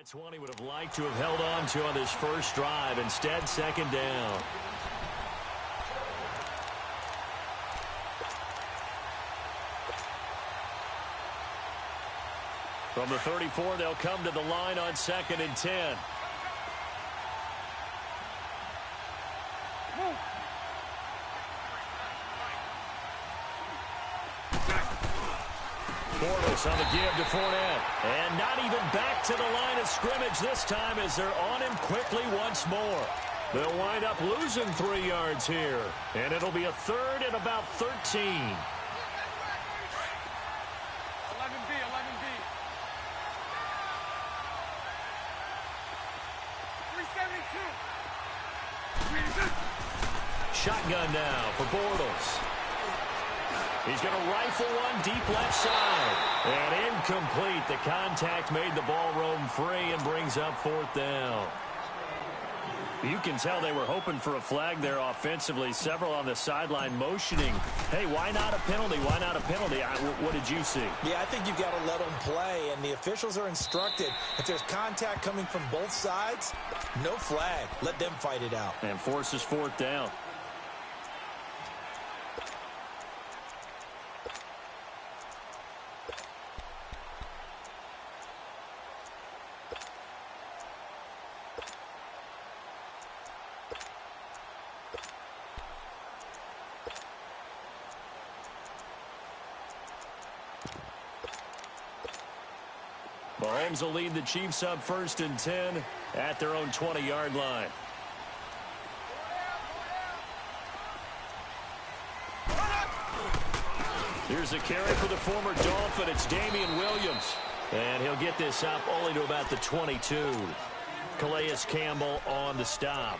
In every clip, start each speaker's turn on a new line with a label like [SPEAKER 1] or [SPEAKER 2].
[SPEAKER 1] That's one he would have liked to have held on to on this first drive. Instead, second down. From the 34, they'll come to the line on 2nd and 10. Bortles on the give to Fournette. And not even back to the line of scrimmage this time as they're on him quickly once more. They'll wind up losing 3 yards here. And it'll be a 3rd and about 13.
[SPEAKER 2] 11B, 11B. 372.
[SPEAKER 1] Shotgun now for Bortles. He's going to rifle one deep left side. And incomplete. The contact made the ball roam free and brings up 4th down. You can tell they were hoping for a flag there offensively. Several on the sideline motioning. Hey, why not a penalty? Why not a penalty? What did you see?
[SPEAKER 3] Yeah, I think you've got to let them play. And the officials are instructed, if there's contact coming from both sides, no flag. Let them fight it out.
[SPEAKER 1] And forces 4th down. Mahomes will lead the Chiefs up 1st and 10 at their own 20-yard line. Here's a carry for the former Dolphin. It's Damian Williams. And he'll get this up only to about the 22. Calais Campbell on the stop.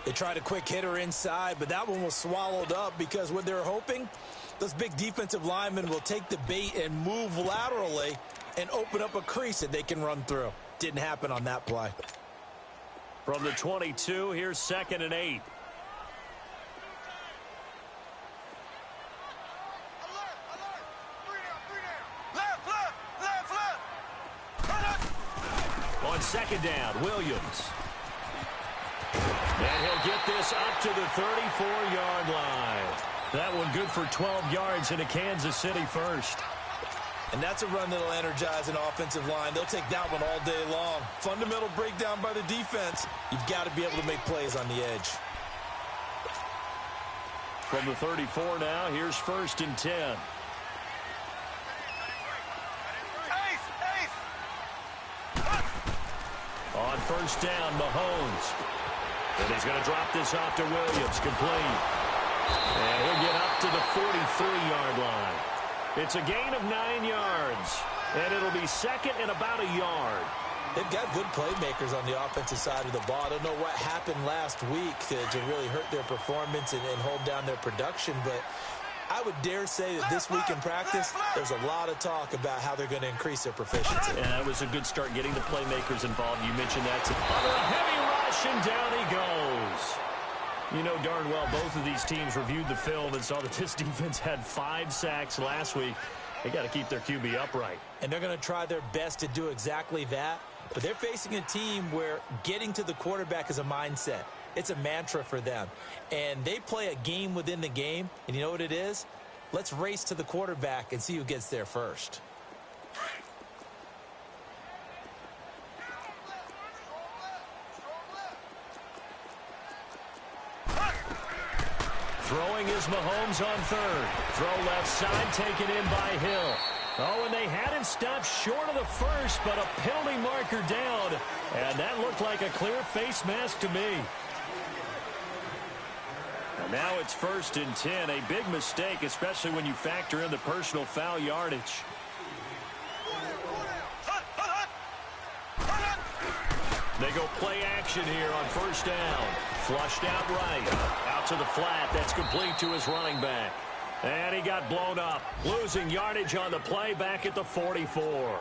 [SPEAKER 3] They tried a quick hitter inside, but that one was swallowed up because what they're hoping, those big defensive linemen will take the bait and move laterally and open up a crease that they can run through. Didn't happen on that play.
[SPEAKER 1] From the 22, here's 2nd and 8. On 2nd down, Williams. And he'll get this up to the 34-yard line. That one good for 12 yards into Kansas City first.
[SPEAKER 3] And that's a run that'll energize an offensive line. They'll take that one all day long. Fundamental breakdown by the defense. You've got to be able to make plays on the edge.
[SPEAKER 1] From the 34 now, here's 1st and 10. On 1st down, Mahomes. And he's going to drop this off to Williams, complete. And he'll get up to the 43-yard line. It's a gain of 9 yards, and it'll be 2nd and about a yard.
[SPEAKER 3] They've got good playmakers on the offensive side of the ball. I don't know what happened last week to really hurt their performance and hold down their production, but I would dare say that this week in practice, there's a lot of talk about how they're going to increase their proficiency.
[SPEAKER 1] And that was a good start getting the playmakers involved. You mentioned that. Under a heavy rush, and down he goes. You know darn well both of these teams reviewed the film and saw that this defense had 5 sacks last week. They got to keep their QB upright.
[SPEAKER 3] And they're going to try their best to do exactly that. But they're facing a team where getting to the quarterback is a mindset. It's a mantra for them. And they play a game within the game. And you know what it is? Let's race to the quarterback and see who gets there first.
[SPEAKER 1] Throwing is Mahomes on 3rd. Throw left side, taken in by Hill. Oh, and they had him stopped short of the first, but a penalty marker down. And that looked like a clear face mask to me. And now it's 1st and 10. A big mistake, especially when you factor in the personal foul yardage. They go play action here on 1st down. Flushed out right. Out to the flat. That's complete to his running back. And he got blown up. Losing yardage on the play back at the 44.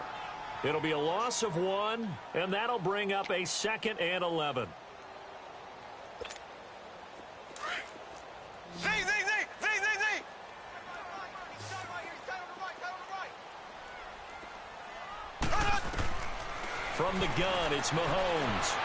[SPEAKER 1] It'll be a loss of 1, and that'll bring up a 2nd and 11. From the gun, it's Mahomes.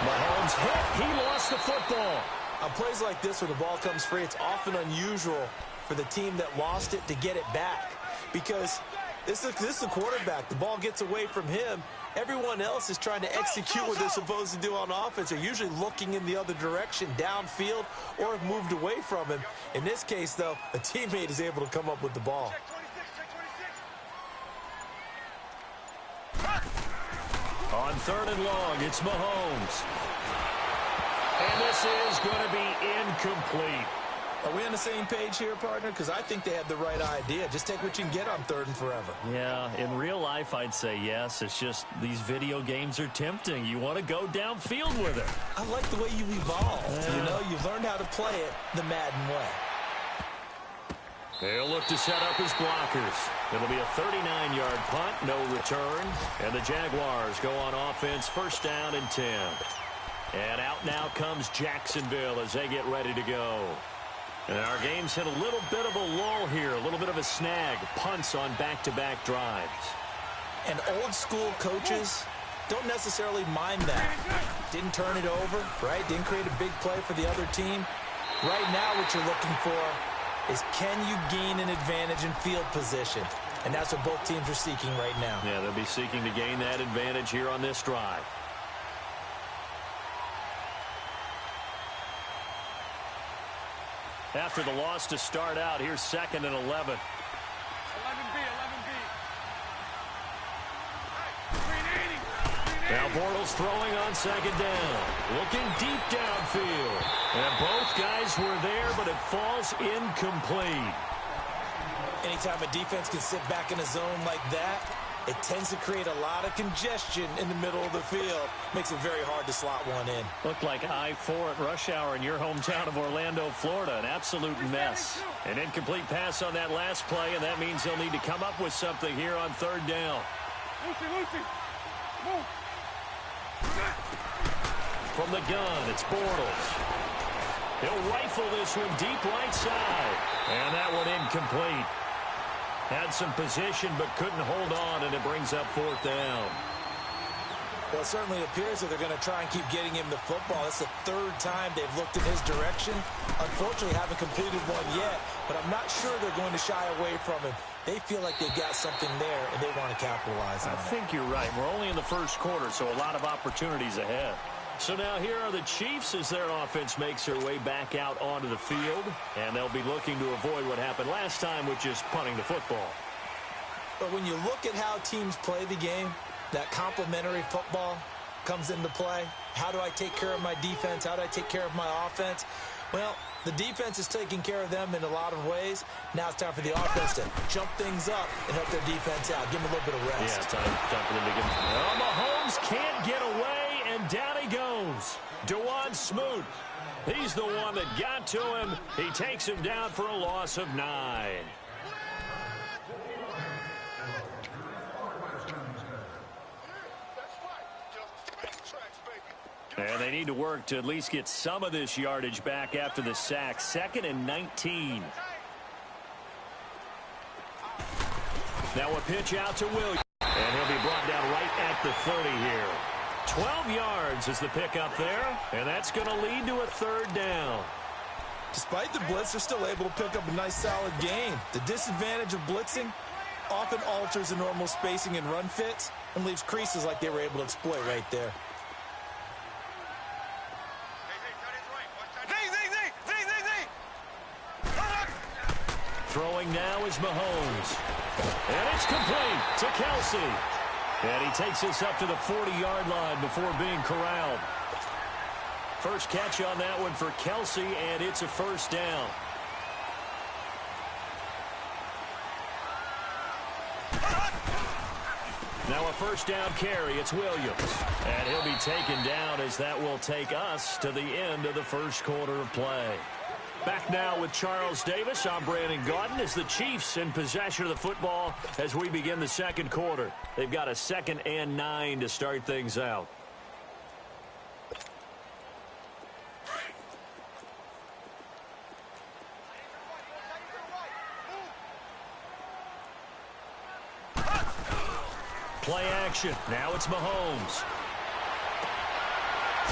[SPEAKER 1] Mahomes hit. He lost the football.
[SPEAKER 3] On plays like this where the ball comes free, it's often unusual for the team that lost it to get it back. Because this is the quarterback. The ball gets away from him. Everyone else is trying to execute what they're supposed to do on offense. They're usually looking in the other direction, downfield, or have moved away from him. In this case, though, a teammate is able to come up with the ball.
[SPEAKER 1] On 3rd and long, it's Mahomes. And this is going to be incomplete.
[SPEAKER 3] Are we on the same page here, partner? Because I think they had the right idea. Just take what you can get on 3rd and forever.
[SPEAKER 1] Yeah, in real life, I'd say yes. It's just these video games are tempting. You want to go downfield with it.
[SPEAKER 3] I like the way you evolved. You know, you've learned how to play it the Madden way.
[SPEAKER 1] They'll look to set up his blockers. It'll be a 39-yard punt, no return. And the Jaguars go on offense, 1st down and 10. And out now comes Jacksonville as they get ready to go. And our game's hit a little bit of a lull here, a little bit of a snag. Punts on back-to-back drives.
[SPEAKER 3] And old-school coaches don't necessarily mind that. Didn't turn it over, right? Didn't create a big play for the other team. Right now what you're looking for is can you gain an advantage in field position? And that's what both teams are seeking right now.
[SPEAKER 1] Yeah, they'll be seeking to gain that advantage here on this drive. After the loss to start out, here's 2nd and 11.
[SPEAKER 2] 11B, 11B.
[SPEAKER 1] Now Bortles throwing on 2nd down. Looking deep downfield. And both guys were there, but it falls incomplete.
[SPEAKER 3] Anytime a defense can sit back in a zone like that, it tends to create a lot of congestion in the middle of the field. Makes it very hard to slot one in.
[SPEAKER 1] Looked like I-4 at rush hour in your hometown of Orlando, Florida. An absolute mess. An incomplete pass on that last play, and that means they'll need to come up with something here on 3rd down.
[SPEAKER 2] Lucy, move.
[SPEAKER 1] From the gun, it's Bortles. He'll rifle this one deep right side. And that one incomplete. Had some position but couldn't hold on, and it brings up 4th down.
[SPEAKER 3] Well, it certainly appears that they're going to try and keep getting him the football. It's the 3rd time they've looked in his direction. Unfortunately, haven't completed one yet, but I'm not sure they're going to shy away from him. They feel like they've got something there, and they want to capitalize on it.
[SPEAKER 1] I think you're right. We're only in the 1st quarter, so a lot of opportunities ahead. So now here are the Chiefs as their offense makes their way back out onto the field, and they'll be looking to avoid what happened last time, which is punting the football.
[SPEAKER 3] But when you look at how teams play the game, that complementary football comes into play. How do I take care of my defense? How do I take care of my offense? Well, the defense is taking care of them in a lot of ways. Now it's time for the offense to jump things up and help their defense out. Give them a little bit of rest.
[SPEAKER 1] Yeah, time for them to get... Well, Mahomes can't get away, and down he goes. Dewan Smoot. He's the one that got to him. He takes him down for a loss of 9. And they need to work to at least get some of this yardage back after the sack. 2nd and 19. Now a pitch out to Williams. And he'll be brought down right at the 30 here. 12 yards is the pickup there. And that's going to lead to a 3rd down.
[SPEAKER 3] Despite the blitz, they're still able to pick up a nice solid gain. The disadvantage of blitzing often alters the normal spacing and run fits and leaves creases like they were able to exploit right there.
[SPEAKER 1] Throwing now is Mahomes. And it's complete to Kelsey. And he takes us up to the 40-yard line before being corralled. First catch on that one for Kelsey, and it's a 1st down. Now a 1st down carry. It's Williams. And he'll be taken down as that will take us to the end of the 1st quarter of play. Back now with Charles Davis. I'm Brandon Gaudin as the Chiefs in possession of the football as we begin the 2nd quarter. They've got a 2nd and 9 to start things out. play action. Now it's Mahomes.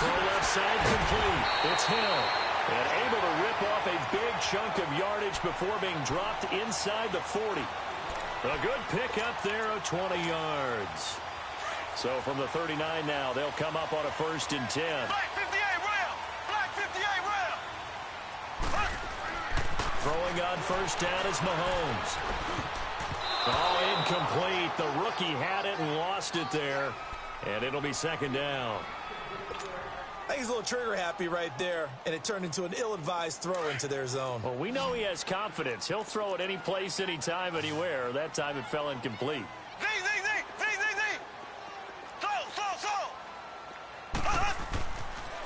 [SPEAKER 1] Throw left side complete. It's Hill. And able to rip off a big chunk of yardage before being dropped inside the 40. A good pickup there of 20 yards. So from the 39 now, they'll come up on a 1st and 10.
[SPEAKER 2] Black 58 rail! Black 58 rail!
[SPEAKER 1] Throwing on 1st down is Mahomes. Oh, incomplete. The rookie had it and lost it there. And it'll be 2nd down.
[SPEAKER 3] I think he's a little trigger happy right there, and it turned into an ill-advised throw into their zone.
[SPEAKER 1] Well, we know he has confidence. He'll throw it any place, anytime, anywhere. That time it fell incomplete.
[SPEAKER 2] Z!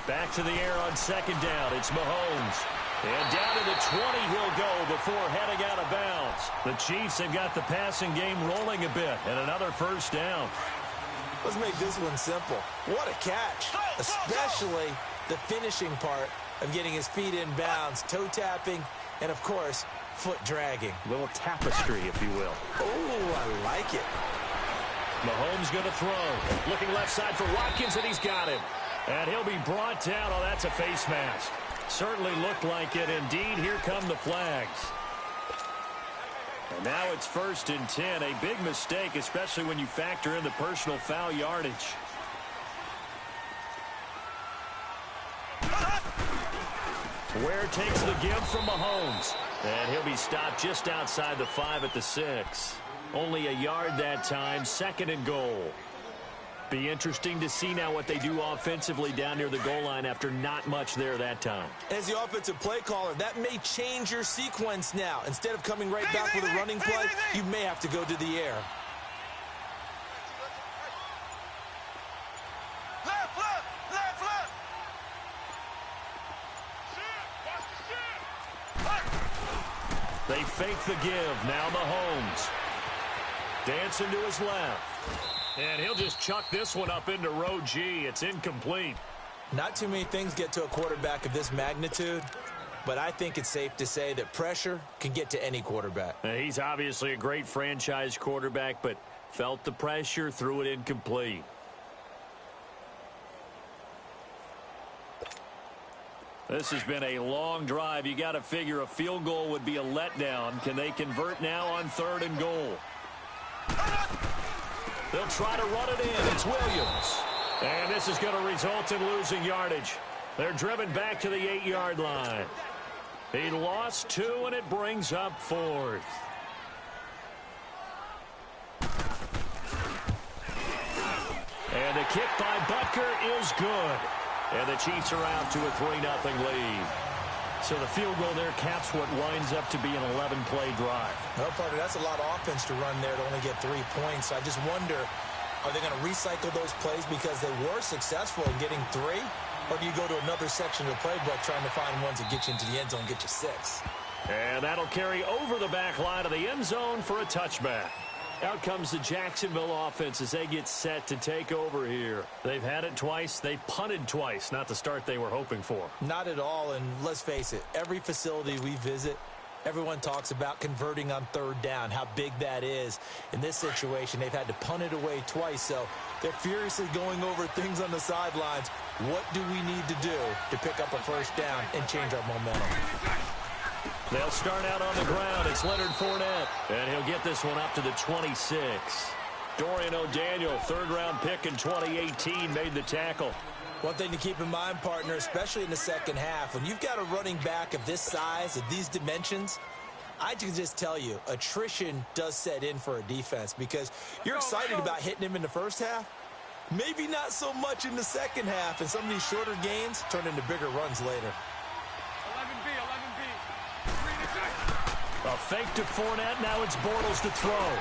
[SPEAKER 1] Back to the air on 2nd down. It's Mahomes. And down to the 20 he'll go before heading out of bounds. The Chiefs have got the passing game rolling a bit, and another 1st down.
[SPEAKER 3] Let's make this one simple. What a catch, especially the finishing part of getting his feet in bounds, toe tapping, and, of course, foot dragging.
[SPEAKER 1] Little tapestry, if you will.
[SPEAKER 3] Oh, I like it.
[SPEAKER 1] Mahomes going to throw. Looking left side for Watkins, and he's got him. And he'll be brought down. Oh, that's a face mask. Certainly looked like it. Indeed, here come the flags. And now it's 1st and 10. A big mistake, especially when you factor in the personal foul yardage. Ware takes the give from Mahomes. And he'll be stopped just outside the 5 at the 6. Only a yard that time, 2nd and goal. Be interesting to see now what they do offensively down near the goal line after not much there that time.
[SPEAKER 3] As the offensive play caller, that may change your sequence now. Instead of coming right back with a running play, you may have to go to the air.
[SPEAKER 2] Left!
[SPEAKER 1] They fake the give. Now Mahomes. Dancing to his left. And he'll just chuck this one up into row G. It's incomplete.
[SPEAKER 3] Not too many things get to a quarterback of this magnitude, but I think it's safe to say that pressure can get to any quarterback.
[SPEAKER 1] He's obviously a great franchise quarterback, but felt the pressure, threw it incomplete. This has been a long drive. You got to figure a field goal would be a letdown. Can they convert now on 3rd and goal? They'll try to run it in. It's Williams. And this is going to result in losing yardage. They're driven back to the 8-yard line. He lost 2, and it brings up 4th. And the kick by Butker is good. And the Chiefs are out to a 3-0 lead. So the field goal there caps what winds up to be an 11-play drive.
[SPEAKER 3] No, partner, that's a lot of offense to run there to only get 3 points. I just wonder, are they going to recycle those plays because they were successful in getting 3? Or do you go to another section of the playbook trying to find ones that get you into the end zone and get you 6?
[SPEAKER 1] And that'll carry over the back line of the end zone for a touchback. Out comes the Jacksonville offense as they get set to take over here. They've had it twice. They've punted twice. Not the start they were hoping for.
[SPEAKER 3] Not at all, and let's face it, every facility we visit, everyone talks about converting on 3rd down, how big that is. In this situation, they've had to punt it away twice, so they're furiously going over things on the sidelines. What do we need to do to pick up a 1st down and change our momentum?
[SPEAKER 1] They'll start out on the ground. It's Leonard Fournette, and he'll get this one up to the 26. Dorian O'Daniel, 3rd-round pick in 2018, made the tackle.
[SPEAKER 3] One thing to keep in mind, partner, especially in the second half, when you've got a running back of this size, of these dimensions, I can just tell you, attrition does set in for a defense because you're excited about hitting him in the first half. Maybe not so much in the second half, and some of these shorter gains turn into bigger runs later.
[SPEAKER 2] 11B.
[SPEAKER 1] A fake to Fournette. Now it's Bortles to throw.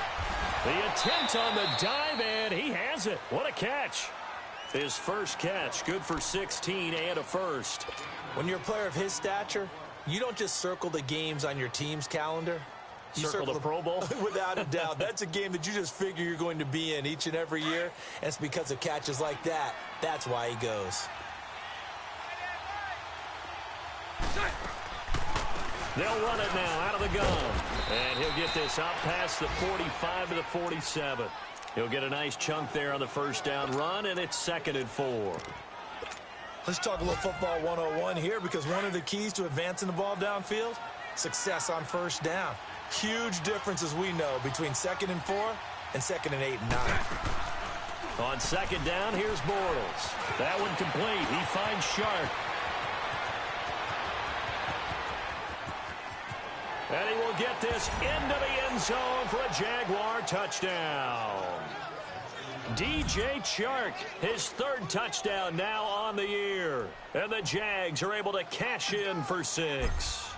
[SPEAKER 1] The attempt on the dive, and he has it. What a catch. His first catch, good for 16 and a first.
[SPEAKER 3] When you're a player of his stature, you don't just circle the games on your team's calendar. You
[SPEAKER 1] circle the Pro Bowl?
[SPEAKER 3] Without a doubt. That's a game that you just figure you're going to be in each and every year, and it's because of catches like that. That's why he goes.
[SPEAKER 1] They'll run it now out of the gun. And he'll get this out past the 45 to the 47. He'll get a nice chunk there on the first down run, and it's 2nd and 4.
[SPEAKER 3] Let's talk a little football 101 here, because one of the keys to advancing the ball downfield, success on first down. Huge difference, as we know, between 2nd and 4 and 2nd and 8 and 9.
[SPEAKER 1] On 2nd down, here's Bortles. That one complete. He finds Shark. And he will get this into the end zone for a Jaguar touchdown. DJ Chark, his 3rd touchdown now on the year. And the Jags are able to cash in for 6.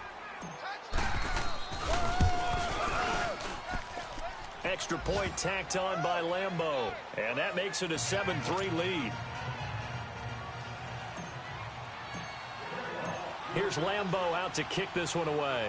[SPEAKER 1] Extra point tacked on by Lambeau. And that makes it a 7-3 lead. Here's Lambeau out to kick this one away.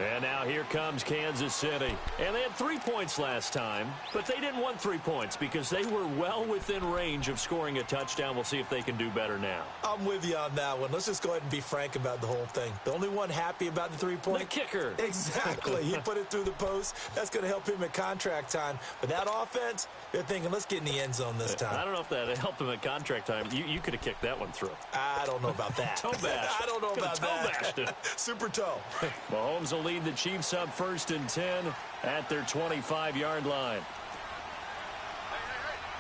[SPEAKER 1] And now here comes Kansas City. And they had 3 points last time, but they didn't want 3 points because they were well within range of scoring a touchdown. We'll see if they can do better now.
[SPEAKER 3] I'm with you on that one. Let's just go ahead and be frank about the whole thing. The only one happy about the 3-point?
[SPEAKER 1] The kicker.
[SPEAKER 3] Exactly. He put it through the post. That's going to help him at contract time. But that offense, they're thinking, let's get in the end zone this time.
[SPEAKER 1] I don't know if that helped him at contract time. You could have kicked that one through.
[SPEAKER 3] I don't know about that.
[SPEAKER 1] Toe bash.
[SPEAKER 3] I don't know about that.
[SPEAKER 1] Toe bashed it.
[SPEAKER 3] Super toe.
[SPEAKER 1] Mahomes will lead the Chiefs up 1st and 10 at their 25-yard line.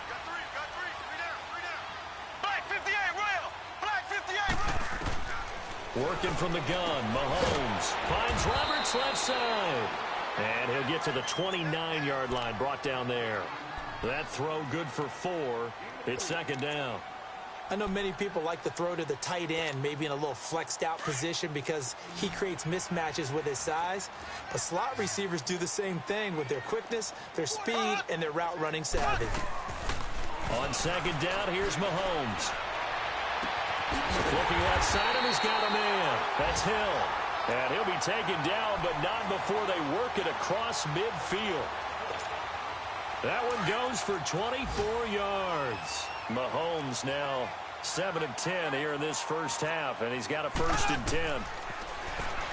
[SPEAKER 2] Got three. Three down. Black 58, rail. Black 58, rail.
[SPEAKER 1] Working from the gun, Mahomes finds Roberts left side. And he'll get to the 29-yard line, brought down there. That throw good for 4. It's 2nd down.
[SPEAKER 3] I know many people like to throw to the tight end, maybe in a little flexed out position because he creates mismatches with his size. But slot receivers do the same thing with their quickness, their speed, and their route running savvy.
[SPEAKER 1] On 2nd down, here's Mahomes. Looking left side, and he's got a man. That's Hill. And he'll be taken down, but not before they work it across midfield. That one goes for 24 yards. Mahomes now 7 of 10 here in this first half, and he's got a 1st and 10.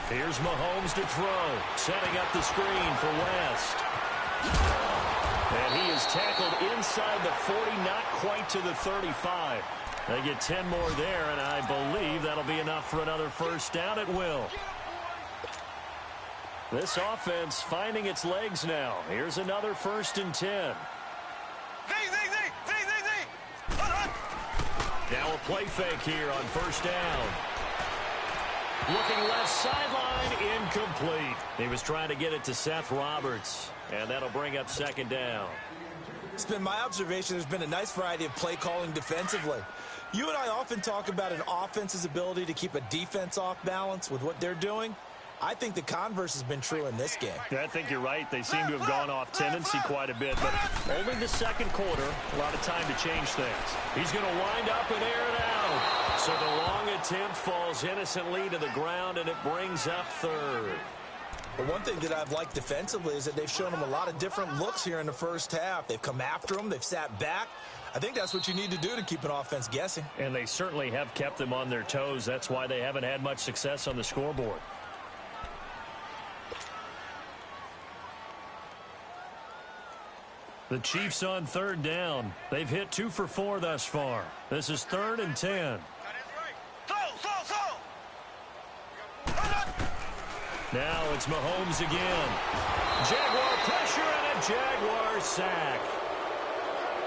[SPEAKER 1] Here's Mahomes to throw, setting up the screen for West. And he is tackled inside the 40, not quite to the 35. They get 10 more there, and I believe that'll be enough for another 1st down at will. This offense finding its legs now. Here's another 1st and 10. Now a play fake here on 1st down. Looking left sideline, incomplete. He was trying to get it to Seth Roberts, and that'll bring up 2nd down.
[SPEAKER 3] It's been my observation there's been a nice variety of play calling defensively. You and I often talk about an offense's ability to keep a defense off balance with what they're doing. I think the converse has been true in this game.
[SPEAKER 1] Yeah, I think you're right. They seem to have gone off tendency quite a bit, but only the 2nd quarter, a lot of time to change things. He's going to wind up and air it out. So the long attempt falls innocently to the ground, and it brings up 3rd.
[SPEAKER 3] But one thing that I've liked defensively is that they've shown them a lot of different looks here in the first half. They've come after them. They've sat back. I think that's what you need to do to keep an offense guessing.
[SPEAKER 1] And they certainly have kept them on their toes. That's why they haven't had much success on the scoreboard. The Chiefs on 3rd down. They've hit 2 for 4 thus far. This is 3rd and 10. Now it's Mahomes again. Jaguar pressure and a Jaguar sack.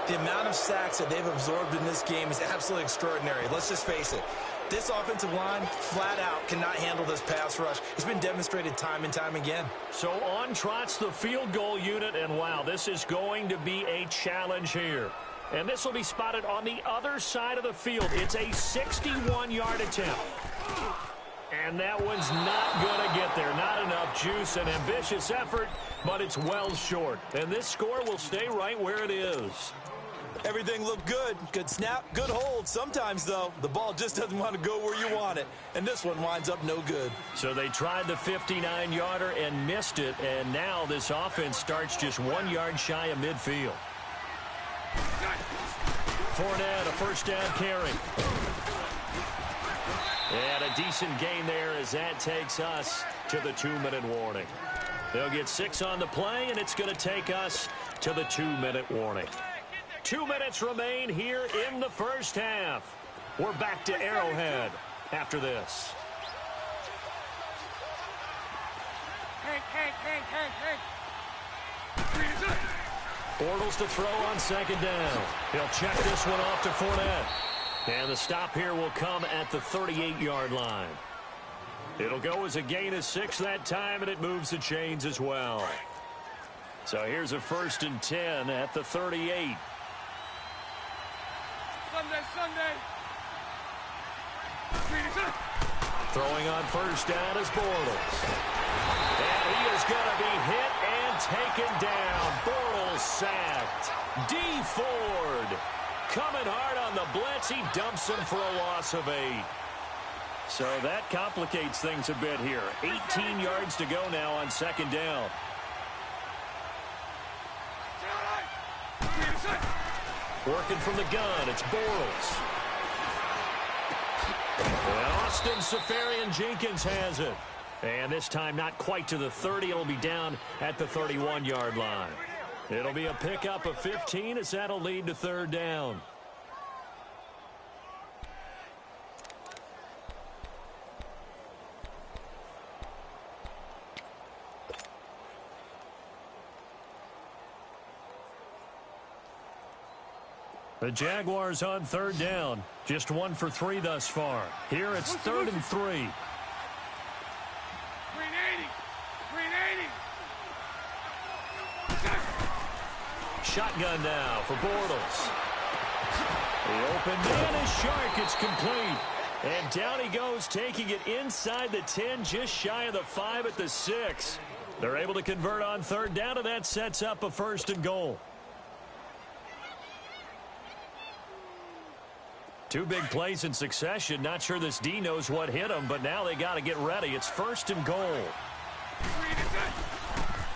[SPEAKER 3] The amount of sacks that they've absorbed in this game is absolutely extraordinary. Let's just face it. This offensive line, flat out, cannot handle this pass rush. It's been demonstrated time and time again.
[SPEAKER 1] So on trots the field goal unit, and wow, this is going to be a challenge here. And this will be spotted on the other side of the field. It's a 61-yard attempt. And that one's not going to get there. Not enough juice, an ambitious effort, but it's well short. And this score will stay right where it is.
[SPEAKER 3] Everything looked good. Good snap, good hold. Sometimes, though, the ball just doesn't want to go where you want it. And this one winds up no good.
[SPEAKER 1] So they tried the 59-yarder and missed it. And now this offense starts just 1 yard shy of midfield. Fournette, a 1st down carry. And a decent gain there as that takes us to the 2-minute warning. They'll get 6 on the play, and it's going to take us to the 2-minute warning. 2 minutes remain here in the first half. We're back to Arrowhead after this. Bortles to throw on second down. He'll check this one off to Fournette. And the stop here will come at the 38-yard line. It'll go as a gain of 6 that time, and it moves the chains as well. So here's a 1st and 10 at the 38.
[SPEAKER 2] Sunday.
[SPEAKER 1] Throwing on first down is Bortles. And he is going to be hit and taken down. Bortles sacked. D. Ford coming hard on the blitz. He dumps him for a loss of 8. So that complicates things a bit here. 18 yards to go now on second down. Working from the gun, it's Bortles. And Austin Seferian-Jenkins has it. And this time not quite to the 30. It'll be down at the 31-yard line. It'll be a pickup of 15 as that'll lead to third down. The Jaguars on third down. Just 1 for 3 thus far. Here it's 3rd and 3.
[SPEAKER 2] 380.
[SPEAKER 1] Shotgun now for Bortles. The open man is Shark. It's complete. And down he goes, taking it inside the 10, just shy of the 5 at the 6. They're able to convert on third down, and that sets up a 1st and goal. 2 big plays in succession. Not sure this D knows what hit him, but now they got to get ready. It's 1st and goal.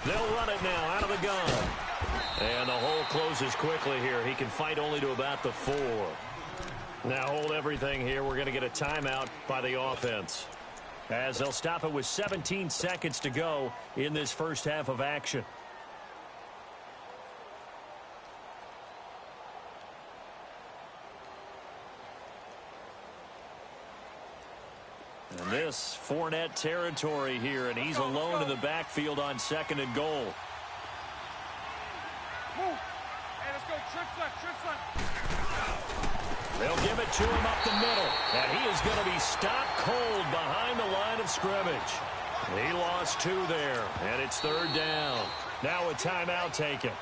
[SPEAKER 1] They'll run it now out of the gun. And the hole closes quickly here. He can fight only to about the 4. Now hold everything here. We're going to get a timeout by the offense, as they'll stop it with 17 seconds to go in this first half of action. And this Fournette territory here, and he's alone in the backfield on 2nd and goal.
[SPEAKER 2] Move. Hey, let's go. Trips left.
[SPEAKER 1] They'll give it to him up the middle, and he is going to be stopped cold behind the line of scrimmage. He lost 2 there, and it's 3rd down. Now a timeout taken.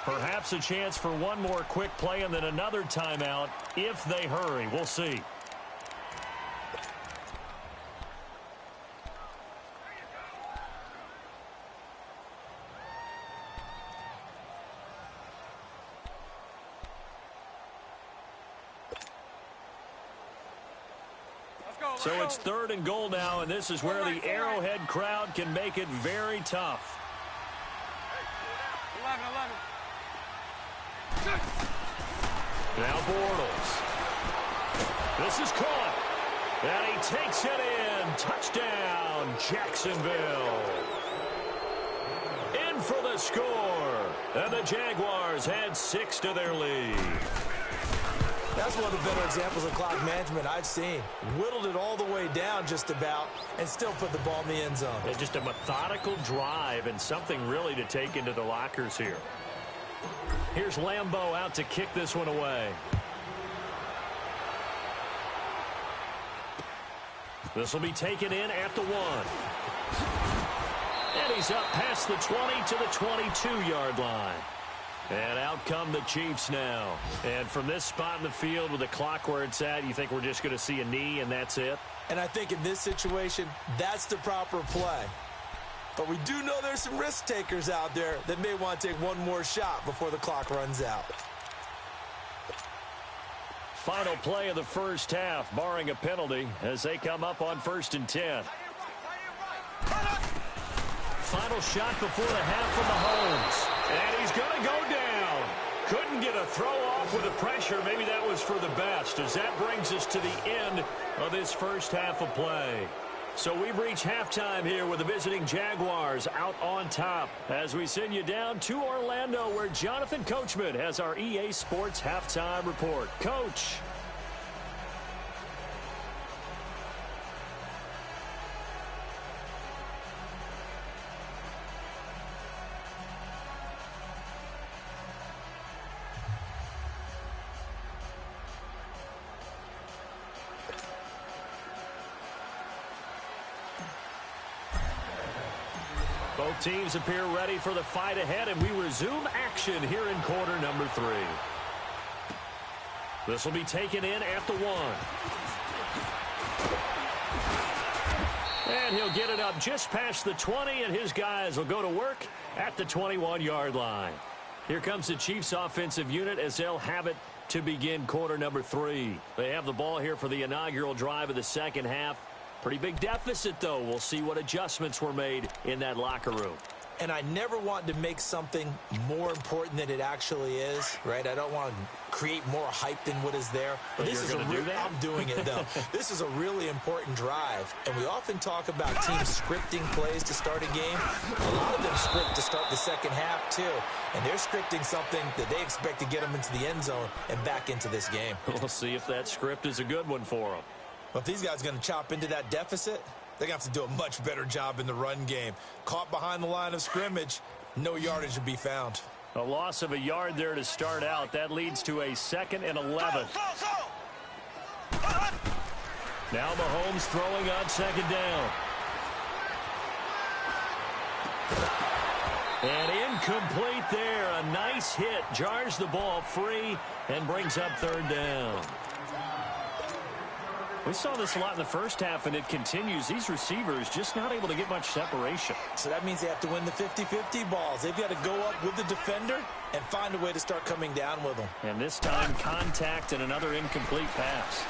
[SPEAKER 1] Perhaps a chance for one more quick play and then another timeout if they hurry. We'll see. So it's 3rd and goal now, and this is where the Arrowhead crowd can make it very tough.
[SPEAKER 2] 11.
[SPEAKER 1] Now Bortles. This is caught. And he takes it in. Touchdown, Jacksonville. In for the score. And the Jaguars add 6 to their lead.
[SPEAKER 3] That's one of the better examples of clock management I've seen. Whittled it all the way down just about and still put the ball in the end zone.
[SPEAKER 1] And just a methodical drive and something really to take into the lockers here. Here's Lambeau out to kick this one away. This will be taken in at the 1. And he's up past the 20 to the 22-yard line. And out come the Chiefs now. And from this spot in the field with the clock where it's at, you think we're just going to see a knee and that's it?
[SPEAKER 3] And I think in this situation, that's the proper play. But we do know there's some risk takers out there that may want to take one more shot before the clock runs out.
[SPEAKER 1] Final play of the first half, barring a penalty, as they come up on 1st and 10. Final shot before the half from Mahomes. And he's going to go down. Couldn't get a throw off with the pressure. Maybe that was for the best, as that brings us to the end of this first half of play. So we've reached halftime here with the visiting Jaguars out on top as we send you down to Orlando, where Jonathan Coachman has our EA Sports halftime report. Coach. Both teams appear ready for the fight ahead, and we resume action here in quarter number 3. This will be taken in at the 1. And he'll get it up just past the 20, and his guys will go to work at the 21-yard line. Here comes the Chiefs offensive unit as they'll have it to begin quarter number 3. They have the ball here for the inaugural drive of the second half. Pretty big deficit, though. We'll see what adjustments were made in that locker room.
[SPEAKER 3] And I never want to make something more important than it actually is, right? I don't want to create more hype than what is there. But this is I'm doing it, though. This is a really important drive. And we often talk about teams scripting plays to start a game. A lot of them script to start the second half, too. And they're scripting something that they expect to get them into the end zone and back into this game.
[SPEAKER 1] We'll see if that script is a good one for them.
[SPEAKER 3] But if these guys are going to chop into that deficit, they're going to have to do a much better job in the run game. Caught behind the line of scrimmage, no yardage to be found.
[SPEAKER 1] A loss of a yard there to start out. That leads to a 2nd and 11. Now Mahomes throwing on 2nd down. And incomplete there. A nice hit. Jars the ball free and brings up 3rd down. We saw this a lot in the first half, and it continues. These receivers just not able to get much separation.
[SPEAKER 3] So that means they have to win the 50-50 balls. They've got to go up with the defender and find a way to start coming down with them.
[SPEAKER 1] And this time, contact and another incomplete pass.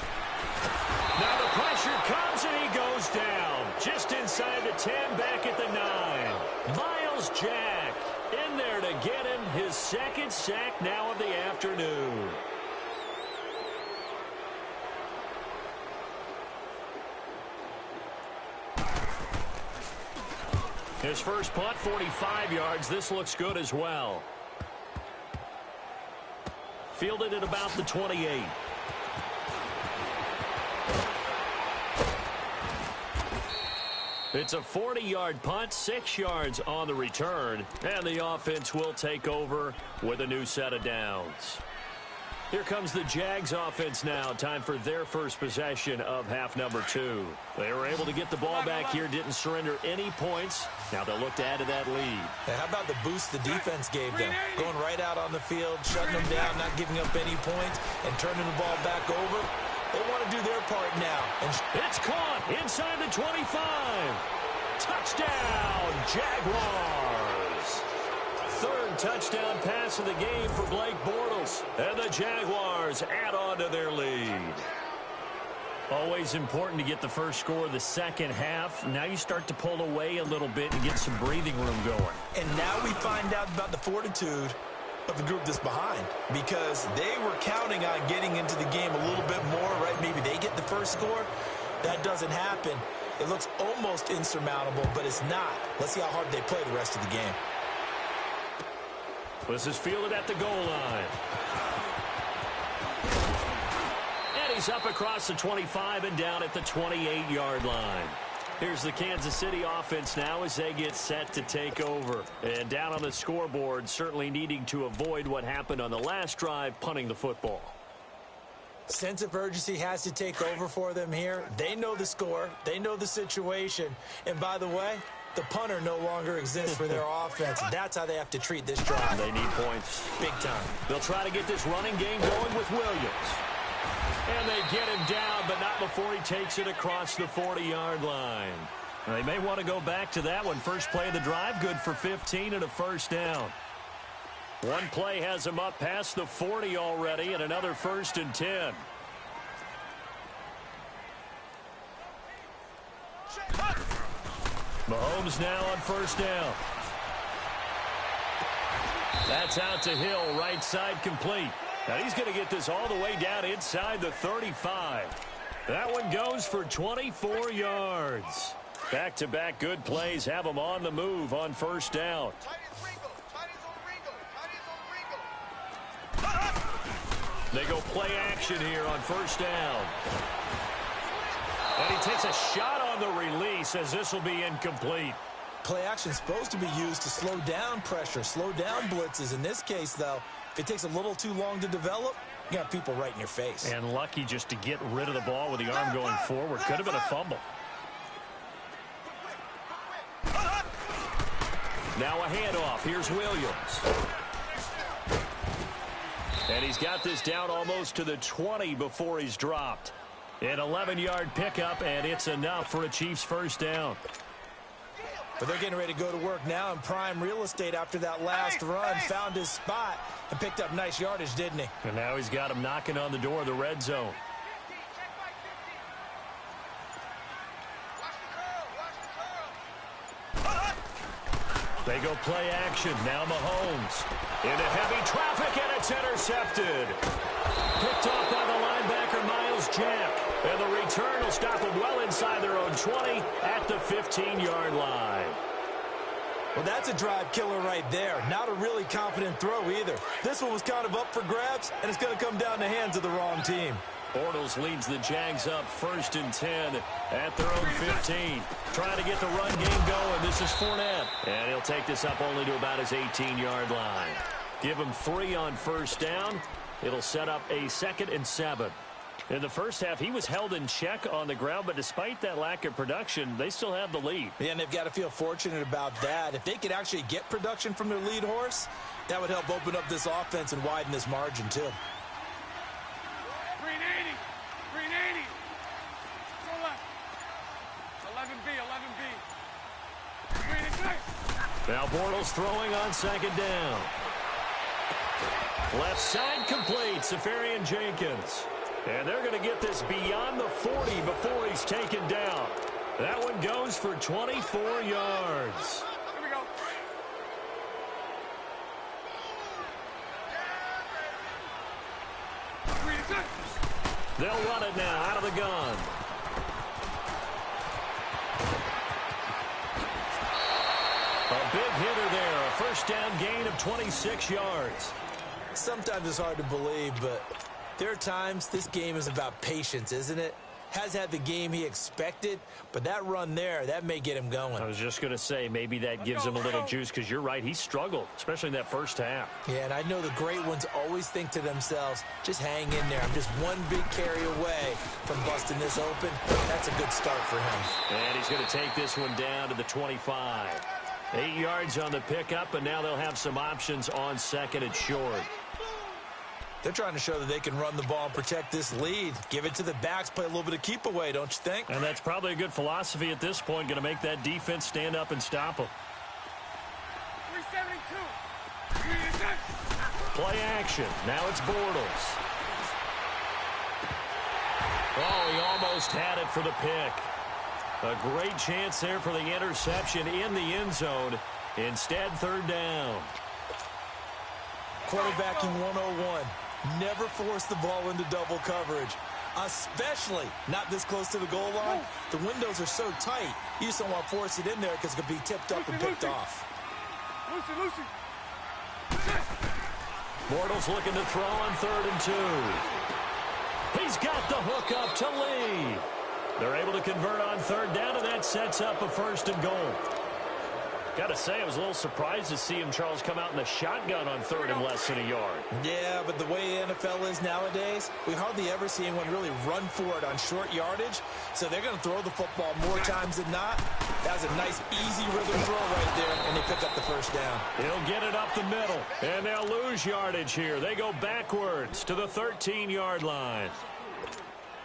[SPEAKER 1] Now the pressure comes, and he goes down. Just inside the 10, back at the 9. Miles Jack in there to get him his 2nd sack now of the afternoon. His first punt, 45 yards. This looks good as well. Fielded at about the 28. It's a 40-yard punt, 6 yards on the return, and the offense will take over with a new set of downs. Here comes the Jags offense now. Time for their first possession of half number 2. They were able to get the ball back here, didn't surrender any points. Now they'll look to add to that lead.
[SPEAKER 3] And how about the boost the defense gave them? Going right out on the field, shutting them down, not giving up any points, and turning the ball back over. They want to do their part now. And
[SPEAKER 1] it's caught inside the 25. Touchdown, Jaguars. 3rd touchdown pass of the game for Blake Bortles. And the Jaguars add on to their lead. Always important to get the first score of the second half. Now you start to pull away a little bit and get some breathing room going.
[SPEAKER 3] And now we find out about the fortitude of the group that's behind, because they were counting on getting into the game a little bit more, right? Maybe they get the first score. That doesn't happen. It looks almost insurmountable, but it's not. Let's see how hard they play the rest of the game.
[SPEAKER 1] This is fielded at the goal line. And he's up across the 25 and down at the 28-yard line. Here's the Kansas City offense now as they get set to take over. And down on the scoreboard, certainly needing to avoid what happened on the last drive, punting the football.
[SPEAKER 3] Sense of urgency has to take over for them here. They know the score. They know the situation. And by the way, the punter no longer exists for their offense. That's how they have to treat this drive.
[SPEAKER 1] They need points.
[SPEAKER 3] Big time.
[SPEAKER 1] They'll try to get this running game going with Williams. And they get him down, but not before he takes it across the 40-yard line. They may want to go back to that one. First play of the drive, good for 15 and a first down. One play has him up past the 40 already, and another 1st and 10. Mahomes now on 1st down. That's out to Hill, right side complete. Now he's going to get this all the way down inside the 35. That one goes for 24 yards. Back-to-back good plays have him on the move on first down. They go play action here on first down. And he takes a shot on the release as this will be incomplete.
[SPEAKER 3] Play action is supposed to be used to slow down pressure, slow down blitzes. In this case, though, if it takes a little too long to develop, you got people right in your face.
[SPEAKER 1] And lucky just to get rid of the ball with the arm going forward. Could have been a fumble. Now a handoff. Here's Williams. And he's got this down almost to the 20 before he's dropped. An 11-yard pickup, and it's enough for a Chiefs first down.
[SPEAKER 3] But they're getting ready to go to work now in prime real estate after that last run. Found his spot and picked up nice yardage, didn't he?
[SPEAKER 1] And now he's got him knocking on the door of the red zone. They go play action. Now Mahomes into heavy traffic, and it's intercepted. Picked off by the linebacker, Miles Jack. And the return will stop them well inside their own 20 at the 15-yard line.
[SPEAKER 3] Well, that's a drive killer right there. Not a really confident throw either. This one was kind of up for grabs, and it's going to come down the hands of the wrong team.
[SPEAKER 1] Bortles leads the Jags up 1st and 10 at their own 15. Trying to get the run game going. This is Fournette. And he'll take this up only to about his 18-yard line. Give him 3 on first down. It'll set up a 2nd and 7. In the first half, he was held in check on the ground, but despite that lack of production, they still have the lead.
[SPEAKER 3] Yeah, and they've got to feel fortunate about that. If they could actually get production from their lead horse, that would help open up this offense and widen this margin, too.
[SPEAKER 2] 380. Go left. 11B.
[SPEAKER 1] Now Bortles throwing on 2nd down. Left side complete, Safarian Jenkins. And they're going to get this beyond the 40 before he's taken down. That one goes for 24 yards.
[SPEAKER 2] Here we go.
[SPEAKER 1] They'll run it now out of the gun. A big hitter there. A first down gain of 26 yards.
[SPEAKER 3] Sometimes it's hard to believe, but there are times this game is about patience, isn't it? Has had the game he expected, but that run there, that may get him going.
[SPEAKER 1] I was just going to say, maybe that gives him a little juice, because you're right, he struggled, especially in that first half.
[SPEAKER 3] Yeah, and I know the great ones always think to themselves, just hang in there. I'm just one big carry away from busting this open. That's a good start for him.
[SPEAKER 1] And he's going to take this one down to the 25. 8 yards on the pickup, and now they'll have some options on 2nd and short.
[SPEAKER 3] They're trying to show that they can run the ball and protect this lead. Give it to the backs, play a little bit of keep away, don't you think?
[SPEAKER 1] And that's probably a good philosophy at this point, going to make that defense stand up and stop them.
[SPEAKER 2] 372.
[SPEAKER 1] Play action. Now it's Bortles. Oh, he almost had it for the pick. A great chance there for the interception in the end zone. Instead, 3rd down.
[SPEAKER 3] Quarterbacking 101. Never force the ball into double coverage, especially not this close to the goal line. The windows are so tight, you just don't want to force it in there because it could be tipped up and picked off.
[SPEAKER 2] Lucy.
[SPEAKER 1] Bortles looking to throw on 3rd and 2. He's got the hook up to Lee. They're able to convert on 3rd down, and that sets up a 1st and goal. Got to say, I was a little surprised to see him, Charles, come out in the shotgun on 3rd and less than a yard.
[SPEAKER 3] Yeah, but the way the NFL is nowadays, we hardly ever see anyone really run for it on short yardage. So they're going to throw the football more times than not. That was a nice, easy rhythm throw right there, and they pick up the 1st down.
[SPEAKER 1] He'll get it up the middle, and they'll lose yardage here. They go backwards to the 13-yard line.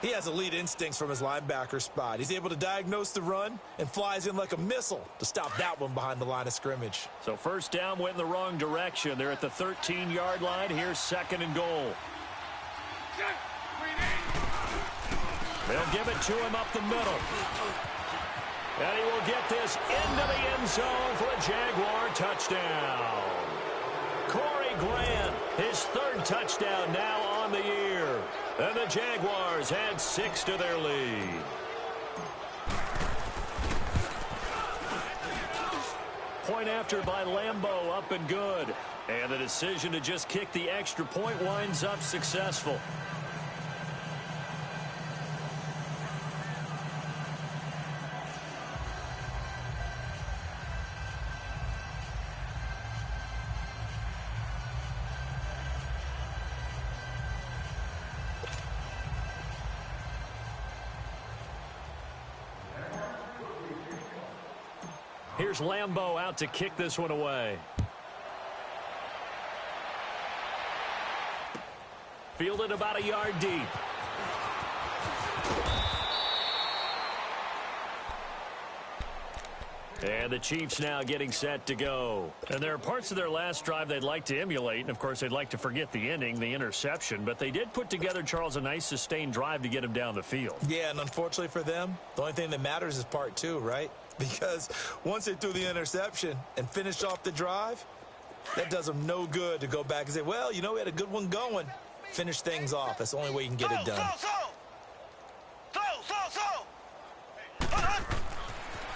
[SPEAKER 3] He has elite instincts from his linebacker spot. He's able to diagnose the run and flies in like a missile to stop that one behind the line of scrimmage.
[SPEAKER 1] So 1st down went in the wrong direction. They're at the 13-yard line. Here's 2nd and goal. They'll give it to him up the middle. And he will get this into the end zone for a Jaguar touchdown. Corey Grant, his third touchdown now on the year. And the Jaguars add 6 to their lead. Point after by Lambeau, up and good. And the decision to just kick the extra point winds up successful. Here's Lambeau out to kick this one away. Fielded about a yard deep. And the Chiefs now getting set to go. And there are parts of their last drive they'd like to emulate. And, of course, they'd like to forget the ending, the interception. But they did put together, Charles, a nice sustained drive to get him down the field.
[SPEAKER 3] Yeah, and unfortunately for them, the only thing that matters is part 2, right? Because once they threw the interception and finished off the drive, that does them no good to go back and say, well, you know, we had a good one going. Finish things off. That's the only way you can get it done.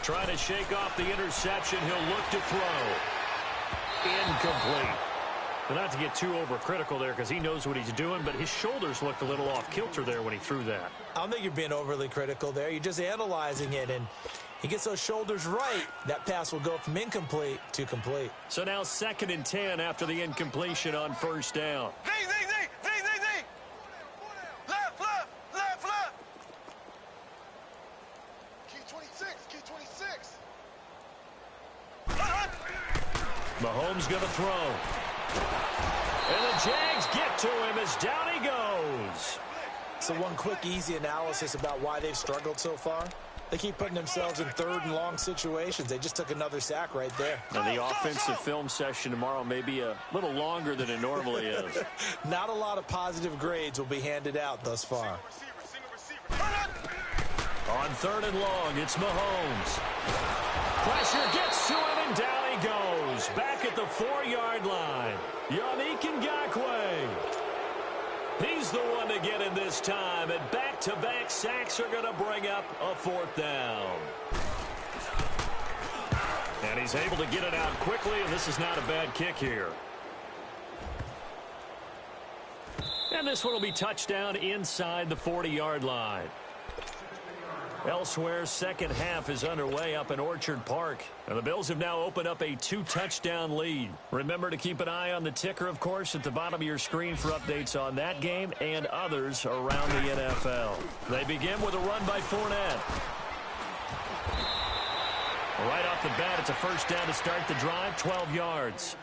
[SPEAKER 1] Trying to shake off the interception. He'll look to throw. Incomplete. Well, not to get too overcritical there because he knows what he's doing, but his shoulders looked a little off kilter there when he threw that.
[SPEAKER 3] I don't think you're being overly critical there. You're just analyzing it, and he gets those shoulders right. That pass will go from incomplete to complete.
[SPEAKER 1] So now 2nd and 10 after the incompletion on first down.
[SPEAKER 2] Left. Key 26.
[SPEAKER 1] Mahomes going to throw. And the Jags get to him as down he goes.
[SPEAKER 3] So one quick, easy analysis about why they've struggled so far. They keep putting themselves in 3rd and long situations. They just took another sack right there.
[SPEAKER 1] Now the offensive film session tomorrow may be a little longer than it normally is.
[SPEAKER 3] Not a lot of positive grades will be handed out thus far.
[SPEAKER 1] On 3rd and long, it's Mahomes. Pressure gets to him, and down he goes. Back at the 4-yard line. Yannick Ngakoue. He's the one to get in this time, and back-to-back sacks are going to bring up a 4th down. And he's able to get it out quickly, and this is not a bad kick here. And this one will be touchdown inside the 40-yard line. Elsewhere, second half is underway up in Orchard Park. And the Bills have now opened up a 2-touchdown lead. Remember to keep an eye on the ticker, of course, at the bottom of your screen for updates on that game and others around the NFL. They begin with a run by Fournette. Right off the bat, it's a first down to start the drive, 12 yards.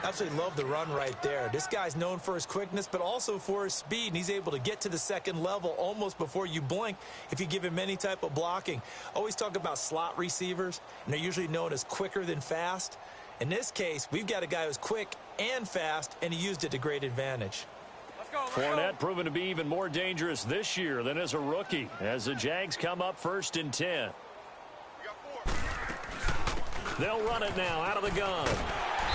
[SPEAKER 3] Absolutely love the run right there. This guy's known for his quickness, but also for his speed, and he's able to get to the 2nd level almost before you blink if you give him any type of blocking. Always talk about slot receivers, and they're usually known as quicker than fast. In this case, we've got a guy who's quick and fast, and he used it to great advantage.
[SPEAKER 1] Fournette proven to be even more dangerous this year than as a rookie, as the Jags come up 1st and 10. They'll run it now out of the gun.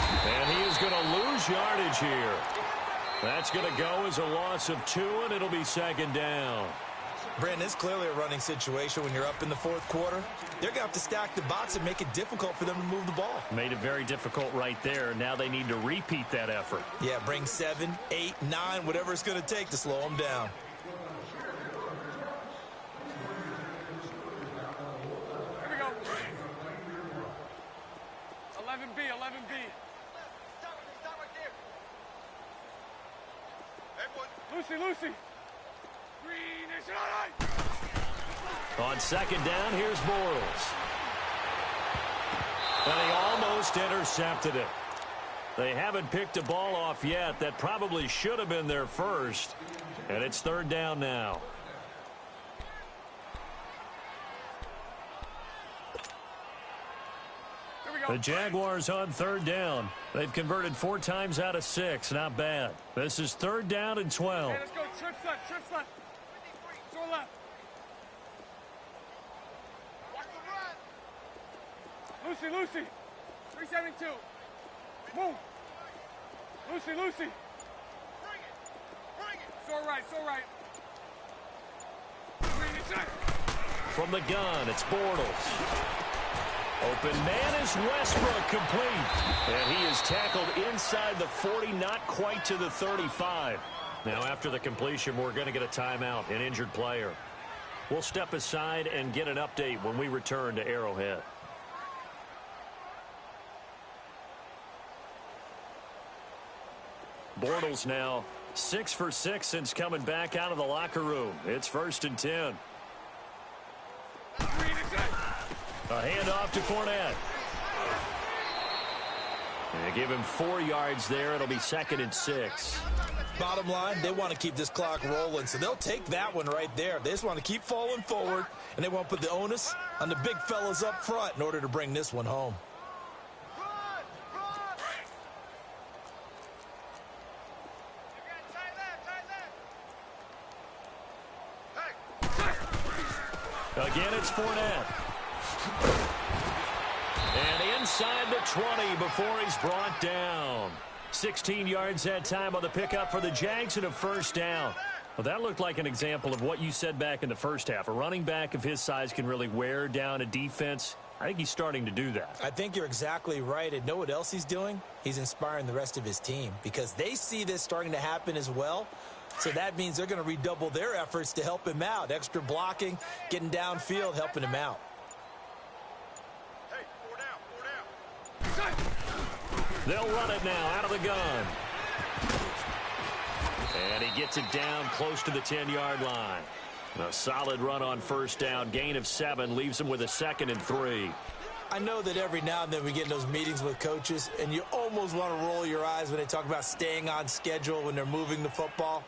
[SPEAKER 1] And he is going to lose yardage here. That's going to go as a loss of 2, and it'll be 2nd down.
[SPEAKER 3] Brandon, it's clearly a running situation when you're up in the 4th quarter. They're going to have to stack the box and make it difficult for them to move the ball.
[SPEAKER 1] Made it very difficult right there. Now they need to repeat that effort.
[SPEAKER 3] Yeah, bring 7, 8, 9, whatever it's going to take to slow them down.
[SPEAKER 2] Here we go. 11B. Lucy. Green is
[SPEAKER 1] On 2nd down, here's Bortles. And he almost intercepted it. They haven't picked a ball off yet. That probably should have been their first. And it's 3rd down now. The Jaguars on 3rd down. They've converted 4 times out of 6. Not bad. This is 3rd down and 12.
[SPEAKER 2] Okay, let's go. Trips left. Throw left. Watch the run. Lucy. 372. Move. Lucy, Lucy. Bring it. Bring it. It's all right. It's all right.
[SPEAKER 1] From the gun, it's Bortles. Open man is Westbrook, complete. And he is tackled inside the 40, not quite to the 35. Now, after the completion, we're going to get a timeout, an injured player. We'll step aside and get an update when we return to Arrowhead. Bortles now 6 for 6 since coming back out of the locker room. It's 1st and 10. A handoff to Fournette. And they give him 4 yards there. It'll be 2nd and 6.
[SPEAKER 3] Bottom line, they want to keep this clock rolling, so they'll take that one right there. They just want to keep falling forward, and they want to put the onus on the big fellas up front in order to bring this one home.
[SPEAKER 1] Again, it's Fournette. And inside the 20 before he's brought down. 16 yards that time on the pickup for the Jags and a 1st down. Well, that looked like an example of what you said back in the first half. A running back of his size can really wear down a defense. I think he's starting to do that.
[SPEAKER 3] I think you're exactly right. And know what else he's doing? He's inspiring the rest of his team because they see this starting to happen as well. So that means they're going to redouble their efforts to help him out. Extra blocking, getting downfield, helping him out.
[SPEAKER 2] Hey, 4 down, 4 down.
[SPEAKER 1] They'll run it now out of the gun. And he gets it down close to the 10-yard line. A solid run on 1st down. Gain of 7 leaves him with a 2nd and 3.
[SPEAKER 3] I know that every now and then we get in those meetings with coaches, and you almost want to roll your eyes when they talk about staying on schedule when they're moving the football.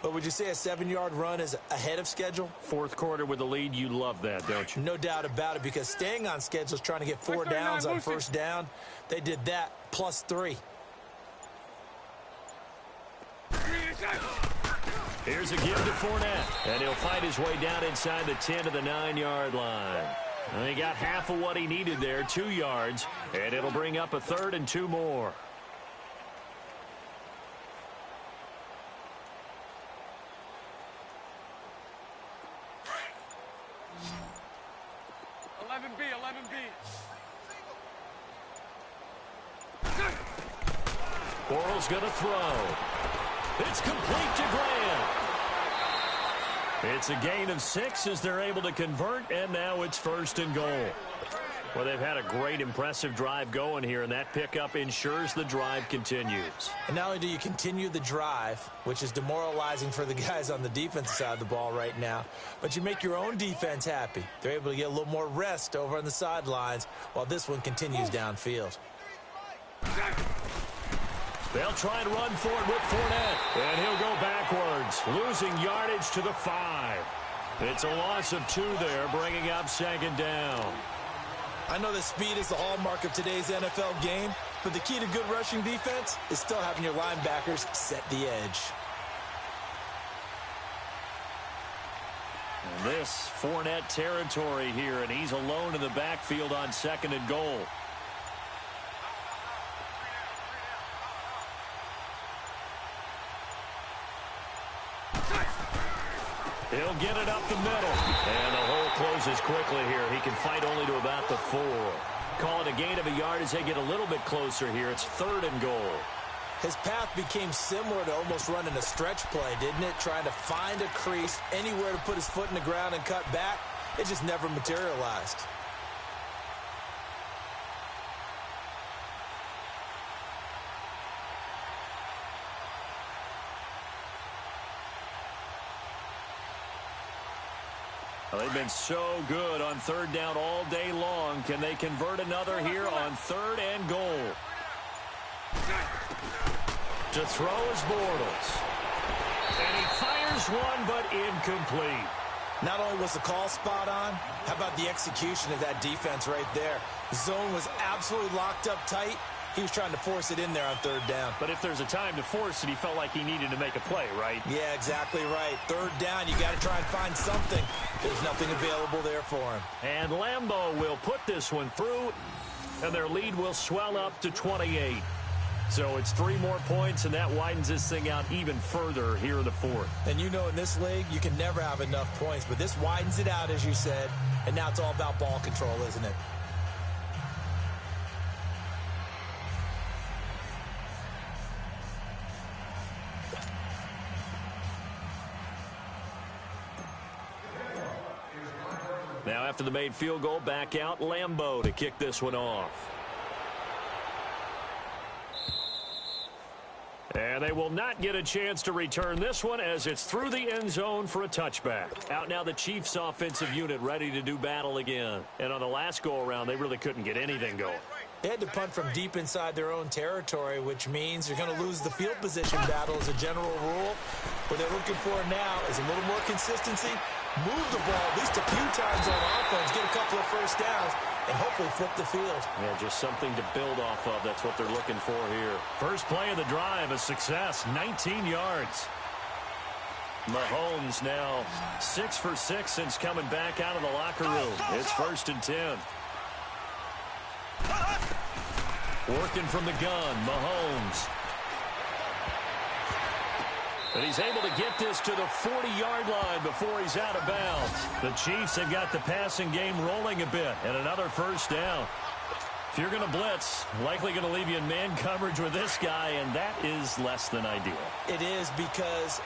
[SPEAKER 3] But would you say a 7-yard run is ahead of schedule?
[SPEAKER 1] 4th quarter with the lead, you love that, don't you?
[SPEAKER 3] No doubt about it, because staying on schedule is trying to get 4 downs on 1st down. They did that plus 3.
[SPEAKER 1] Here's a give to Fournette, and he'll fight his way down inside the 10 to the 9-yard line. And he got half of what he needed there, 2 yards, and it'll bring up a 3rd and 2 more. Bortles going to throw. It's complete to Grant. It's a gain of 6 as they're able to convert, and now it's 1st and goal. Well, they've had a great, impressive drive going here, and that pickup ensures the drive continues.
[SPEAKER 3] And not only do you continue the drive, which is demoralizing for the guys on the defensive side of the ball right now, but you make your own defense happy. They're able to get a little more rest over on the sidelines while this one continues downfield.
[SPEAKER 1] They'll try and run for it with Fournette, and he'll go backwards, losing yardage to the 5. It's a loss of 2 there, bringing up 2nd down.
[SPEAKER 3] I know that speed is the hallmark of today's NFL game, but the key to good rushing defense is still having your linebackers set the edge.
[SPEAKER 1] And this Fournette territory here, and he's alone in the backfield on 2nd and goal. He'll get it up the middle. And the hole closes quickly here. He can fight only to about the 4. Call it a gain of a yard as they get a little bit closer here. It's 3rd and goal.
[SPEAKER 3] His path became similar to almost running a stretch play, didn't it? Trying to find a crease, anywhere to put his foot in the ground and cut back. It just never materialized.
[SPEAKER 1] Well, they've been so good on 3rd down all day long. Can they convert another here on 3rd and goal? To throw is Bortles. And he fires one, but incomplete.
[SPEAKER 3] Not only was the call spot on, how about the execution of that defense right there? The zone was absolutely locked up tight. He was trying to force it in there on 3rd down.
[SPEAKER 1] But if there's a time to force it, he felt like he needed to make a play, right?
[SPEAKER 3] Yeah, exactly right. 3rd down, you got to try and find something. There's nothing available there for him.
[SPEAKER 1] And Lambeau will put this one through, and their lead will swell up to 28. So it's 3 more points, and that widens this thing out even further here in the fourth.
[SPEAKER 3] And you know in this league, you can never have enough points, but this widens it out, as you said, and now it's all about ball control, isn't it?
[SPEAKER 1] Now after the made field goal, back out Lambeau to kick this one off. And they will not get a chance to return this one as it's through the end zone for a touchback. Out now the Chiefs offensive unit ready to do battle again. And on the last go-around, they really couldn't get anything going.
[SPEAKER 3] They had to punt from deep inside their own territory, which means you're going to lose the field position battle as a general rule. What they're looking for now is a little more consistency, move the ball at least a few times on offense, get a couple of first downs, and hopefully flip the field.
[SPEAKER 1] Yeah, just something to build off of. That's what they're looking for here. First play of the drive, a success, 19 yards. Mahomes now 6 for 6 since coming back out of the locker room. It's 1st and 10. Working from the gun, Mahomes. And he's able to get this to the 40-yard line before he's out of bounds. The Chiefs have got the passing game rolling a bit, and another first down. If you're going to blitz, likely going to leave you in man coverage with this guy, and that is less than ideal.
[SPEAKER 3] It is, because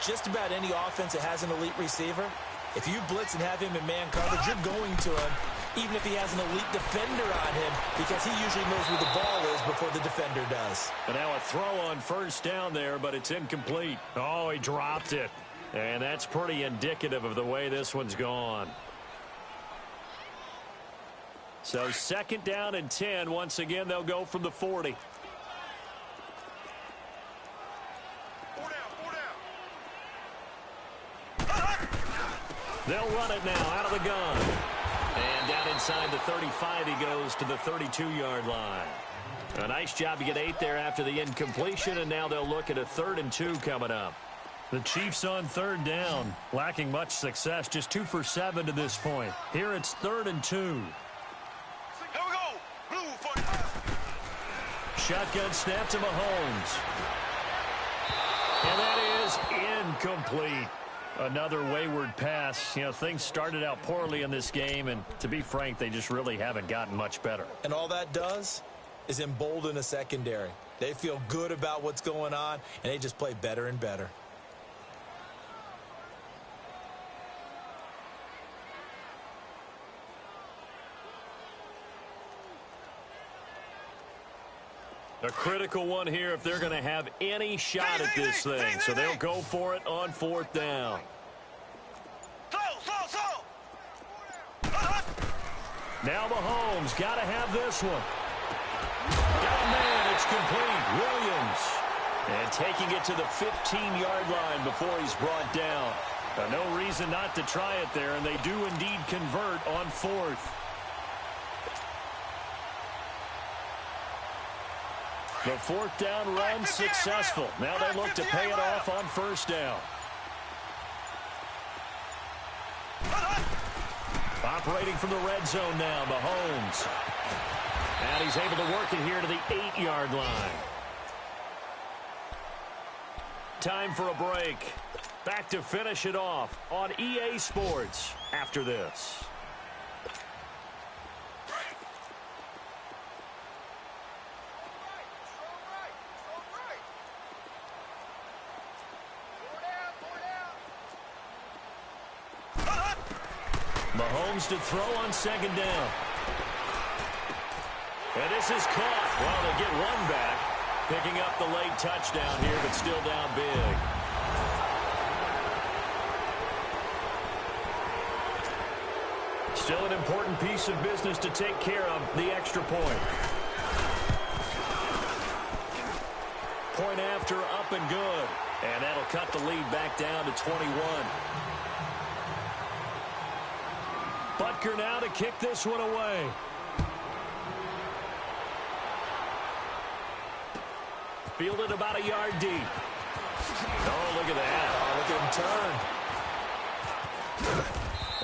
[SPEAKER 3] just about any offense that has an elite receiver, if you blitz and have him in man coverage, you're going to him, even if he has an elite defender on him, because he usually knows where the ball is before the defender does.
[SPEAKER 1] And now a throw on first down there, but it's incomplete. Oh, he dropped it. And that's pretty indicative of the way this one's gone. So 2nd down and 10. Once again, they'll go from the 40. They'll run it now out of the gun. And down inside the 35, he goes to the 32-yard line. A nice job to get 8 there after the incompletion, and now they'll look at a 3rd and 2 coming up. The Chiefs on 3rd down, lacking much success, just 2 for 7 to this point. Here it's 3rd and 2.
[SPEAKER 2] Here we go. Blue for
[SPEAKER 1] Shotgun snap to Mahomes. And that is incomplete. Another wayward pass. You know, things started out poorly in this game, and to be frank, they just really haven't gotten much better.
[SPEAKER 3] And all that does is embolden a secondary. They feel good about what's going on, and they just play better and better.
[SPEAKER 1] A critical one here if they're going to have any shot at this thing. So they'll go for it on 4th down. Now Mahomes got to have this one. Got a man, it's complete. Williams. And taking it to the 15-yard line before he's brought down. No reason not to try it there, and they do indeed convert on 4th. The 4th down run successful. Now they look to pay it off on 1st down. Operating from the red zone now, Mahomes. And he's able to work it here to the 8-yard line. Time for a break. Back to finish it off on EA Sports after this. Mahomes to throw on 2nd down. And this is caught. Well, they get one back. Picking up the late touchdown here, but still down big. Still an important piece of business to take care of, the extra point. Point after, up and good. And that'll cut the lead back down to 21. Butker now to kick this one away. Fielded about a yard deep. Oh, look at that.
[SPEAKER 3] Oh, look at him turn.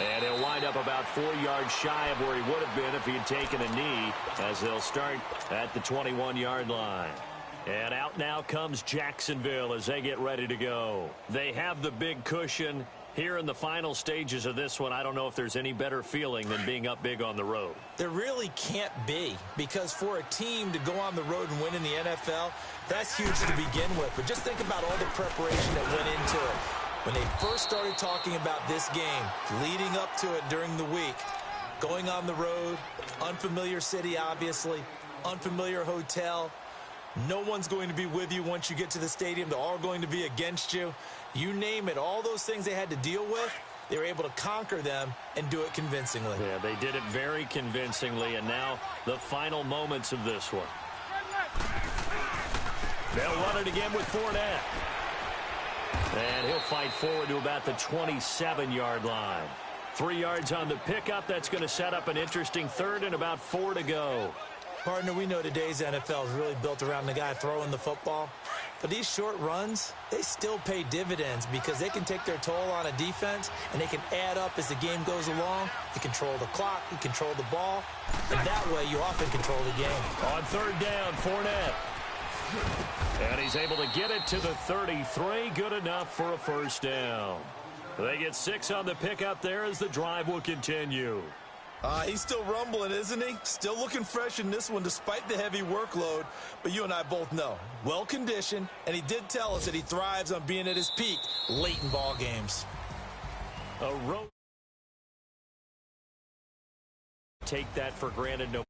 [SPEAKER 1] And he'll wind up about 4 yards shy of where he would have been if he had taken a knee, as they'll start at the 21-yard line. And out now comes Jacksonville as they get ready to go. They have the big cushion. Here in the final stages of this one, I don't know if there's any better feeling than being up big on the road.
[SPEAKER 3] There really can't be, because for a team to go on the road and win in the NFL, that's huge to begin with. But just think about all the preparation that went into it. When they first started talking about this game, leading up to it during the week, going on the road, unfamiliar city, obviously, unfamiliar hotel. No one's going to be with you once you get to the stadium. They're all going to be against you. You name it, all those things they had to deal with, they were able to conquer them and do it convincingly.
[SPEAKER 1] Yeah, they did it very convincingly, and now the final moments of this one. They'll run it again with Fournette. And he'll fight forward to about the 27-yard line. 3 yards on the pickup. That's going to set up an interesting third and about 4 to go.
[SPEAKER 3] Partner, we know today's NFL is really built around the guy throwing the football. But these short runs, they still pay dividends because they can take their toll on a defense and they can add up as the game goes along. You control the clock, you control the ball, and that way you often control the game.
[SPEAKER 1] On third down, Fournette. And he's able to get it to the 33. Good enough for a first down. They get 6 on the pickup there as the drive will continue.
[SPEAKER 3] He's still rumbling, isn't he? Still looking fresh in this one despite the heavy workload. But you and I both know, well-conditioned, and he did tell us that he thrives on being at his peak late in ball games.
[SPEAKER 1] A road. Take that for granted. No.